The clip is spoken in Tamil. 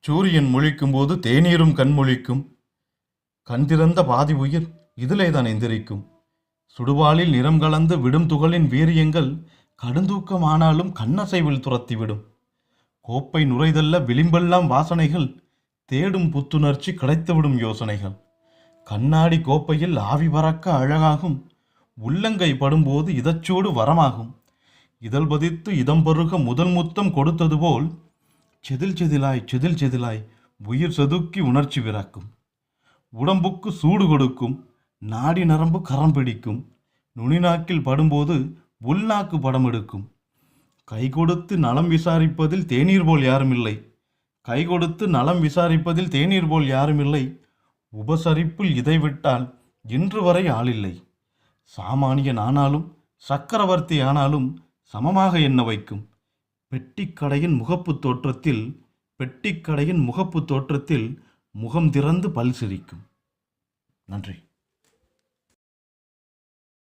சூரியன் முழிக்கும் போது தேநீரும் கண்மொழிக்கும். கண் திறந்த பாதி உயிர் இதிலேதான் எந்திரிக்கும். சுடுவாளில் நிறம் கலந்து விடும் துகளின் வீரியங்கள் கடுந்தூக்கமானாலும் கண்ணசைவில் துரத்திவிடும். கோப்பை நுரைதல்ல விளிம்பெல்லாம் வாசனைகள், தேடும் புத்துணர்ச்சி கிடைத்துவிடும் யோசனைகள். கண்ணாடி கோப்பையில் ஆவி பறக்க அழகாகும், உள்ளங்கை படும்போது இதச்சூடு வரமாகும். இதழ் பதித்து இதம் பருக முதல் முத்தம் கொடுத்தது போல் செதில் செதிலாய் செதில் செதிலாய் உயிர் செதுக்கி உணர்ச்சி பிறக்கும். உடம்புக்கு சூடு கொடுக்கும், நாடி நரம்பு கரம் பிடிக்கும். நுனிநாக்கில் படும்போது உள்நாக்கு படம் எடுக்கும். கை கொடுத்து நலம் விசாரிப்பதில் தேநீர் போல் யாருமில்லை. கை கொடுத்து நலம் விசாரிப்பதில் தேநீர் போல் யாருமில்லை. உபசரிப்பில் இதை விட்டால் இன்று வரை ஆளில்லை. சாமானியன் ஆனாலும் சக்கரவர்த்தி ஆனாலும் சமமாக எண்ண வைக்கும். பெட்டிக்கடையின் முகப்பு தோற்றத்தில் முகம் திறந்து பல் சிரிக்கும். நன்றி.